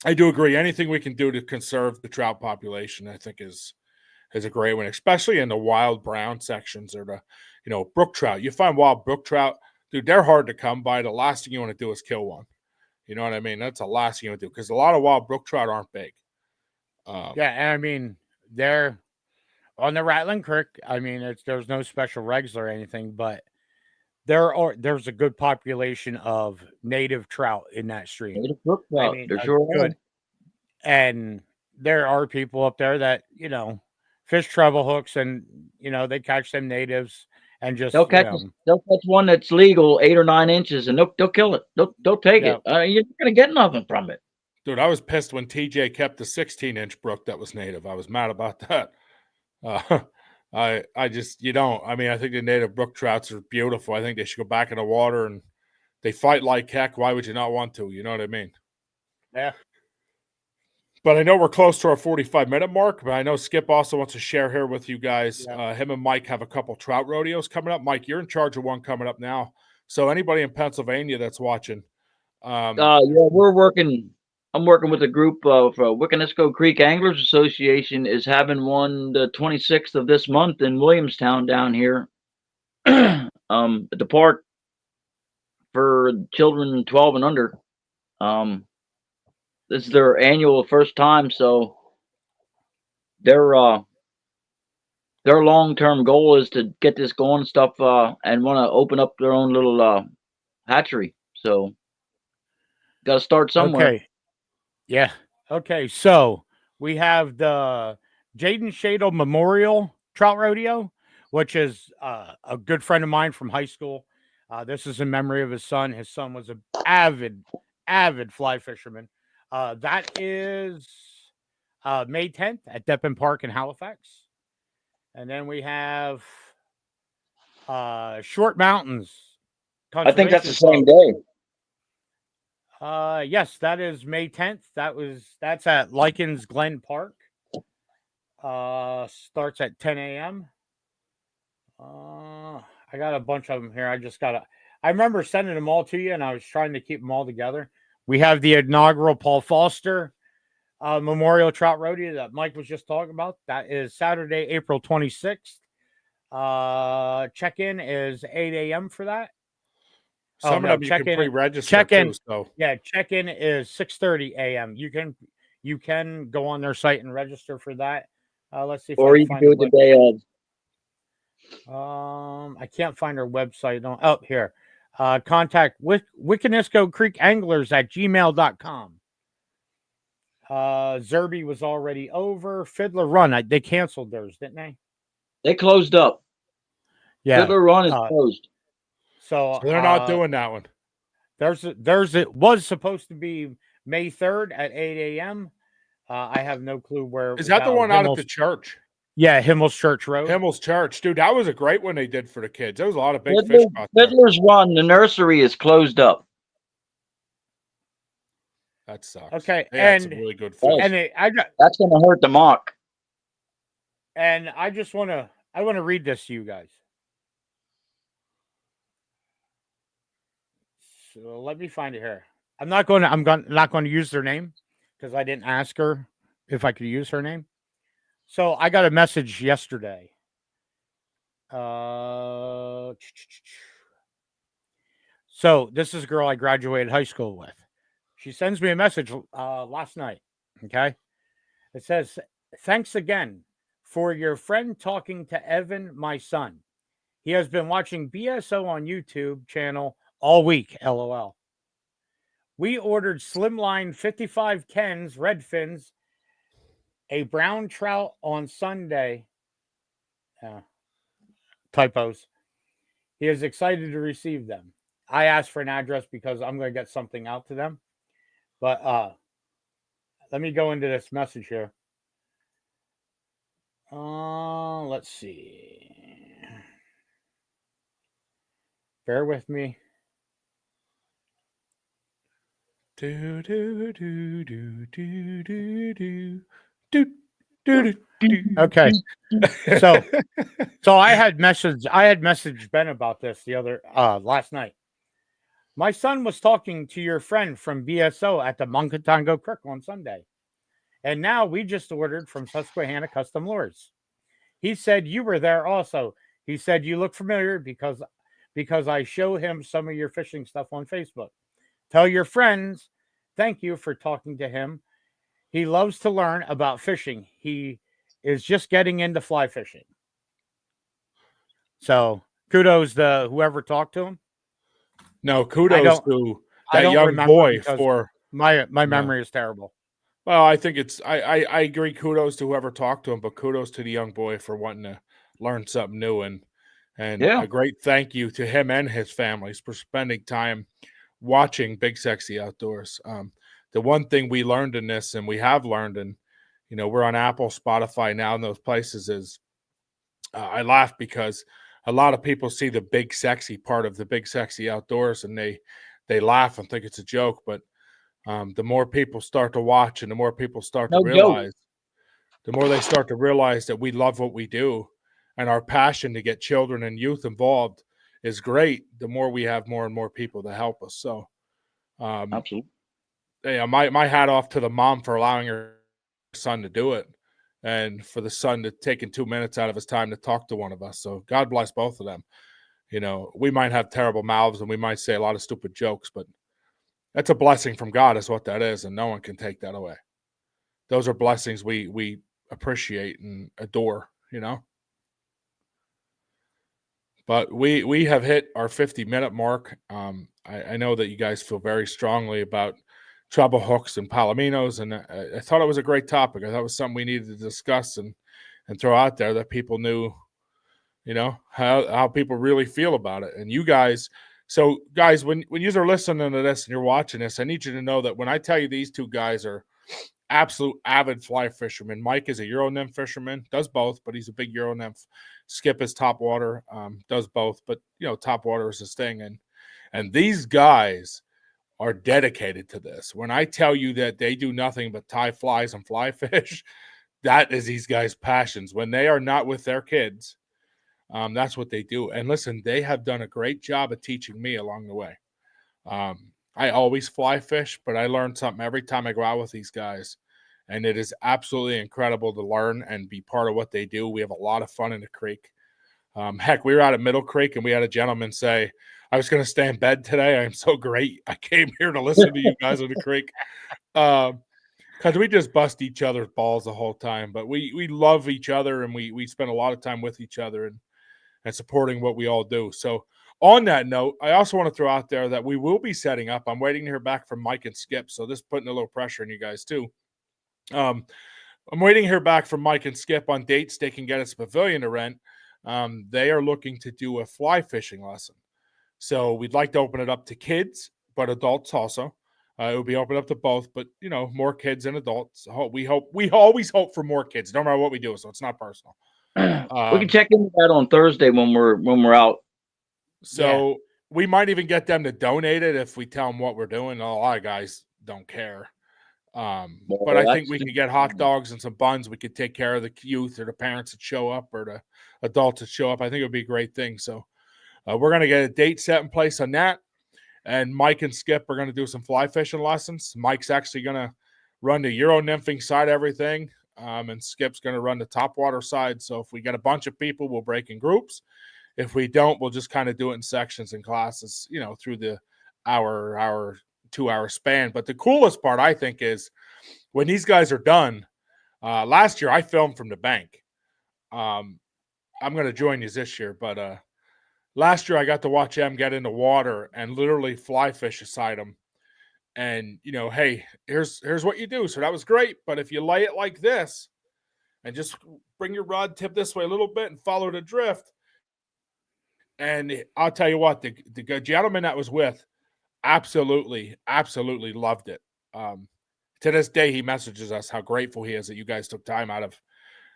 I do agree. Anything we can do to conserve the trout population, I think is a great one, especially in the wild brown sections or the, brook trout. You find wild brook trout, dude, they're hard to come by. The last thing you want to do is kill one. You know what I mean? That's the last thing you would do because a lot of wild brook trout aren't big. And I mean, they're on the Rattling Creek. I mean, there's no special regs or anything, but there's a good population of native trout in that stream. Native brook trout, I mean, they're sure good. And there are people up there that fish treble hooks, and they catch them natives. And just they'll catch one that's legal 8 or 9 inches, and they'll kill it. They'll take it. You're not gonna get nothing from it. Dude, I was pissed when TJ kept the 16-inch brook that was native. I was mad about that. I just I think the native brook trouts are beautiful. I think they should go back in the water, and they fight like heck. Why would you not want to? You know what I mean? Yeah. But I know we're close to our 45-minute mark, but I know Skip also wants to share here with you guys. Yeah. Him and Mike have a couple trout rodeos coming up. Mike, you're in charge of one coming up now. So anybody in Pennsylvania that's watching. We're working. I'm working with a group of Wiccanisco Creek Anglers Association is having one the 26th of this month in Williamstown down here at the park for children 12 and under. This is their annual first time, so they're their long-term goal is to get this going and stuff, and want to open up their own little hatchery. So, got to start somewhere. Okay. Yeah. Okay. So we have the Jaden Shadle Memorial Trout Rodeo, which is a good friend of mine from high school. This is in memory of his son. His son was an avid fly fisherman. That is May 10th at Deppen Park in Halifax. And then we have Short Mountains. I think that's the Conservation same Club. day. Yes, that is May 10th. That's at Likens Glen Park. Starts at 10 a.m. I got a bunch of them here. I remember sending them all to you, and I was trying to keep them all together. We have the inaugural Paul Foster Memorial Trout Rodeo that Mike was just talking about. That is Saturday, April 26th. Check-in is 8 a.m. for that. Some of them you can pre-register check-in, too. So yeah, check-in is 6:30 a.m. You can go on their site and register for that. Let's see if Or I you can can find do it the day of. I can't find our website. Oh, here. Contact Wiccanisco Creek Anglers at gmail.com. Zerby was already over. Fiddler Run, they canceled theirs, didn't they? They closed up. Yeah. Fiddler Run is closed. So they're not doing that one. It was supposed to be May 3rd at 8 a.m. I have no clue where. Is that the one out at the church? Yeah, Himmel's Church Road. Himmel's Church. Dude, that was a great one they did for the kids. There was a lot of big fish out there. Fiddler's Run, the nursery is closed up. That sucks. Okay, they had and some really good fish. And that's going to hurt the mock. And I want to read this to you guys. So let me find it here. I'm not going to use their name because I didn't ask her if I could use her name. So I got a message yesterday. So this is a girl I graduated high school with. She sends me a message last night. Okay. It says, "Thanks again for your friend talking to Evan, my son. He has been watching BSO on YouTube channel all week, LOL. We ordered Slimline 55 Kens, red fins, a brown trout on Sunday." Typos. He is excited to receive them. I asked for an address because I'm going to get something out to them. But let me go into this message here. Let's see. Bear with me. Do do do do do do do do do do. Okay. So I had messaged Ben about this last night. My son was talking to your friend from BSO at the Munkatango Creek on Sunday. And now we just ordered from Susquehanna Custom Lures. He said you were there also. He said you look familiar because I show him some of your fishing stuff on Facebook. Tell your friends thank you for talking to him. He loves to learn about fishing. He is just getting into fly fishing. So kudos to whoever talked to him. No, kudos to that young boy for my memory is terrible. Well, I think I agree. Kudos to whoever talked to him, but kudos to the young boy for wanting to learn something new, and a great thank you to him and his families for spending time watching Big Sexy Outdoors. The one thing we learned in this, and we have learned, and we're on Apple, Spotify now, and those places, is I laugh because a lot of people see the Big Sexy part of the Big Sexy Outdoors, and they laugh and think it's a joke, but the more people start to watch and the more people start to realize, the more they start to realize that we love what we do and our passion to get children and youth involved is great. The more we have more and more people to help us. So, absolutely. Yeah, my hat off to the mom for allowing her son to do it, and for the son to taking 2 minutes out of his time to talk to one of us. So God bless both of them. We might have terrible mouths and we might say a lot of stupid jokes, but that's a blessing from God is what that is, and no one can take that away. Those are blessings we appreciate and adore, But we have hit our 50-minute mark. I know that you guys feel very strongly about treble hooks and palominos, and I thought it was a great topic. I thought it was something we needed to discuss and throw out there that people knew, how people really feel about it. And you guys, so guys, when you're listening to this and you're watching this, I need you to know that when I tell you these two guys are absolute avid fly fishermen. Mike is a Euro nymph fisherman, does both, but he's a big Euro nymph. Skip is top water, does both, but top water is his thing. And these guys are dedicated to this. When I tell you that they do nothing but tie flies and fly fish, that is these guys' passions. When they are not with their kids, that's what they do. And listen, they have done a great job of teaching me along the way. I always fly fish, but I learn something every time I go out with these guys. And it is absolutely incredible to learn and be part of what they do. We have a lot of fun in the creek. Heck, we were out at Middle Creek and we had a gentleman say, I was going to stay in bed today. I'm so great. I came here to listen to you guys in the creek. Because we just bust each other's balls the whole time. But we love each other, and we spend a lot of time with each other and supporting what we all do. So on that note, I also want to throw out there that we will be setting up. I'm waiting to hear back from Mike and Skip, so this is putting a little pressure on you guys too. I'm waiting to hear back from Mike and Skip on dates they can get us a pavilion to rent. They are looking to do a fly fishing lesson. So we'd like to open it up to kids, but adults also. It will be open up to both, but more kids than adults. We always hope for more kids, no matter what we do. So it's not personal. We can check into that on Thursday when we're out. So we might even get them to donate it if we tell them what we're doing. A lot of guys don't care. But I think we can get hot dogs and some buns. We could take care of the youth or the parents that show up or the adults that show up. I think it would be a great thing. So we're going to get a date set in place on that. And Mike and Skip are going to do some fly fishing lessons. Mike's actually going to run the Euro nymphing side of everything. And Skip's going to run the topwater side. So if we get a bunch of people, we'll break in groups. If we don't, we'll just kind of do it in sections and classes, through the hour, 2 hour span. But the coolest part, I think, is when these guys are done. Last year, I filmed from the bank. I'm going to join you this year, but last year I got to watch them get in the water and literally fly fish aside them. And, hey, here's what you do. So that was great. But if you lay it like this and just bring your rod tip this way a little bit and follow the drift. And I'll tell you what, the gentleman that was with absolutely loved it. To this day, he messages us how grateful he is that you guys took time out of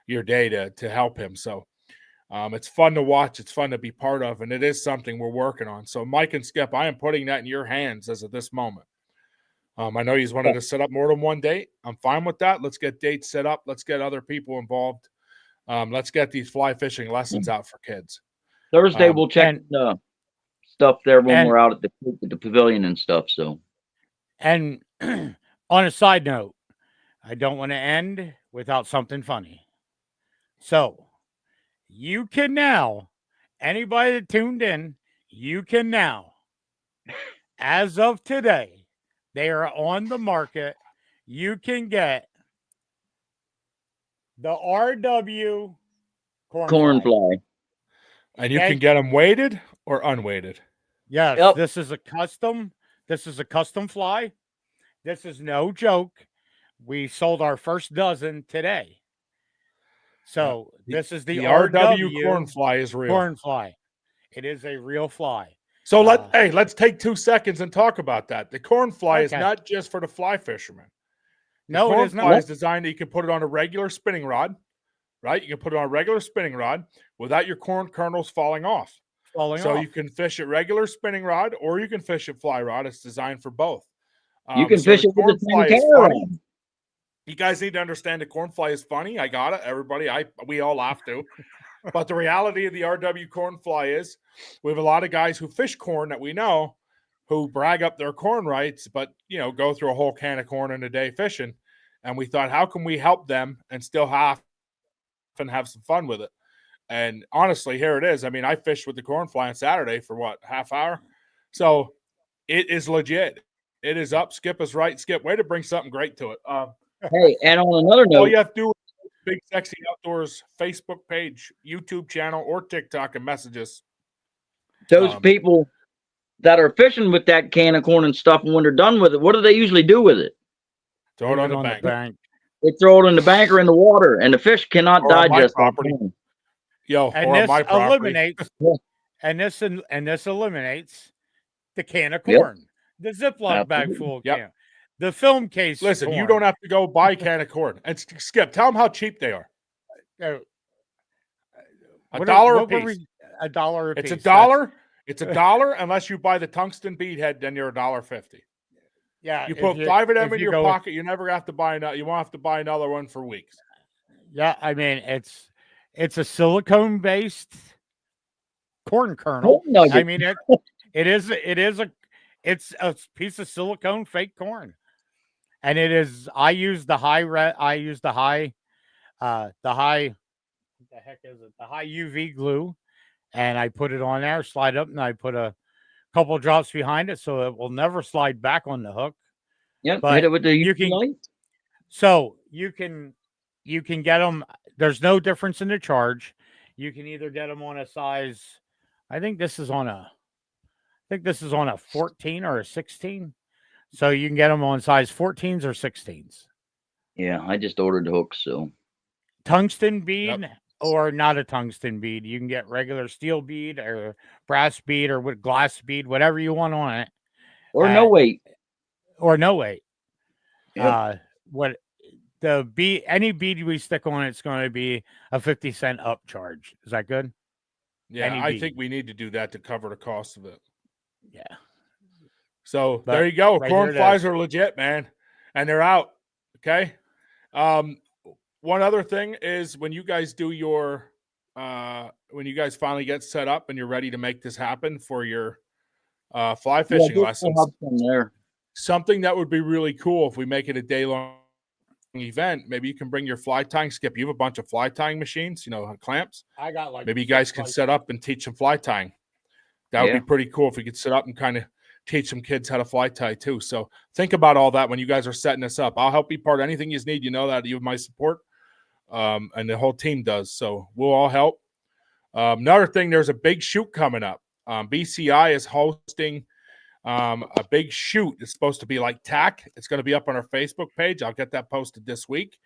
your day to help him. So it's fun to watch. It's fun to be part of, and it is something we're working on. So Mike and Skip, I am putting that in your hands as of this moment. I know he's wanted to set up more than one date. I'm fine with that. Let's get dates set up. Let's get other people involved. Let's get these fly fishing lessons out for kids. Thursday we'll check stuff there when we're out at the pavilion and stuff. So, and on a side note, I don't want to end without something funny. So you can now, anybody that tuned in, you can now, as of today, they are on the market. You can get the RW corn fly. And you can get them weighted or unweighted. Yes, Yep. This is a custom fly. This is no joke. We sold our first dozen today. So this is the RW corn fly is real. Corn fly. It is a real fly. So let's take 2 seconds and talk about that. The corn fly is not just for the fly fisherman. No, it is not. Corn fly is designed that you can put it on a regular spinning rod, right? You can put it on a regular spinning rod without your corn kernels falling off. You can fish it regular spinning rod or you can fish it fly rod. It's designed for both. You can fish it with a 10K rod. You guys need to understand the corn fly is funny. I got it. Everybody, we all laugh too. But the reality of the RW corn fly is we have a lot of guys who fish corn that we know who brag up their corn rights, but go through a whole can of corn in a day fishing. And we thought, how can we help them and still have some fun with it? And honestly, here it is. I mean, I fished with the corn fly on Saturday for half hour. So it is legit. It is up. Skip is right. Skip, way to bring something great to it. Hey, and on another note, all you have to do is Big Sexy Outdoors Facebook page, YouTube channel, or TikTok and message us. Those people that are fishing with that can of corn and stuff, and when they're done with it, what do they usually do with it? Throw it Leave on the bank. They throw it in the bank or in the water, and the fish cannot Or on my digest that property. corn. Yo, And or on this my property. eliminates, and this eliminates the can of Yep. corn, the Ziploc bag Absolutely. full of Yep. can, the film case. Listen, corn. you don't have to go buy a can of corn. And Skip, tell them how cheap they are. What $1 a what were piece. we- $1 a It's piece. $1. It's $1 unless you buy the tungsten bead head. Then you're $1.50. Yeah, You if put 5 of them if in you your go- pocket. You never have to buy another. You won't have to buy another one for weeks. Yeah, I mean it's a silicone based corn kernel. Corn nugget. I mean it's a piece of silicone fake corn, and it is. I use the high what the heck is it? The high UV glue, and I put it on there, slide up, and I put a couple drops behind it so it will never slide back on the hook. Yep, But hit it with the you can- light. So you can get them. There's no difference in the charge. You can either get them on a size. I think this is on a 14 or a 16. So you can get them on size 14s or 16s. Yeah, I just ordered the hooks, so Tungsten bead or not a tungsten bead. You can get regular steel bead or brass bead or with glass bead, whatever you want on it, or no weight. or no weight. Yep. What the bead? Any bead we stick on, it's going to be a 50-cent upcharge. Is that good? Yeah, Any I bead. think we need to do that to cover the cost of it. Yeah. So But there you go. right Corn here it flies is. are legit, man, and they're out. Okay. One other thing is when you guys do your, when you guys finally get set up and you're ready to make this happen for your fly fishing lessons, There. something that would be really cool if we make it a day-long event. Maybe you can bring your fly tying. Skip, you have a bunch of fly tying machines, clamps. I got like Maybe you guys can set up and teach some fly tying. That would be pretty cool if we could set up and kind of teach some kids how to fly tie too. So think about all that when you guys are setting this up. I'll help be part of anything you need. You know that you have my support, and the whole team does. So we'll all help. Another thing, there's a big shoot coming up. BCI is hosting a big shoot. It's supposed to be like TAC. It's going to be up on our Facebook page. I'll get that posted this week.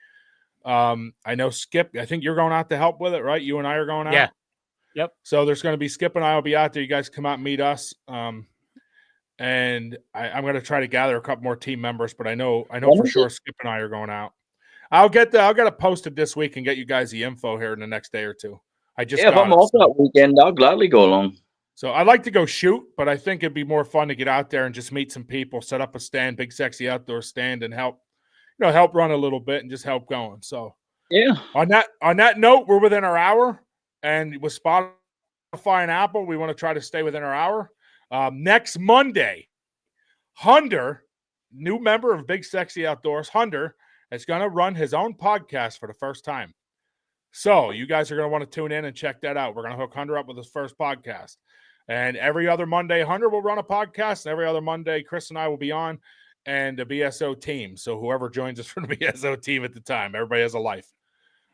I know Skip, I think you're going out to help with it, right? You and I are going out. Yeah. Yep. So there's going to be Skip and I will be out there. You guys come out and meet us. And I'm going to try to gather a couple more team members, but I know for sure Skip and I are going out. I'll get it posted this week and get you guys the info here in the next day or two. If I'm off that weekend, I'll gladly go along. So I'd like to go shoot, but I think it'd be more fun to get out there and just meet some people, set up a stand, big sexy outdoor stand, and help run a little bit and just help going. So yeah. On that note, we're within our hour, and with Spotify and Apple, we want to try to stay within our hour. Next Monday, Hunter, new member of Big Sexy Outdoors, Hunter is going to run his own podcast for the first time. So you guys are going to want to tune in and check that out. We're going to hook Hunter up with his first podcast. And every other Monday, Hunter will run a podcast. And every other Monday, Chris and I will be on, and the BSO team. So whoever joins us from the BSO team at the time, everybody has a life.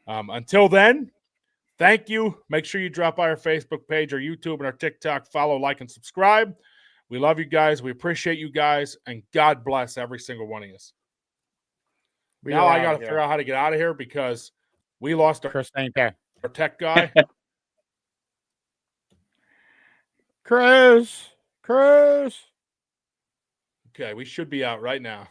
Until then, thank you. Make sure you drop by our Facebook page, our YouTube, and our TikTok. Follow, like, and subscribe. We love you guys. We appreciate you guys. And God bless every single one of us. Now I got to figure out how to get out of here because we lost Chris ain't there. our tech guy. Chris. Okay, we should be out right now.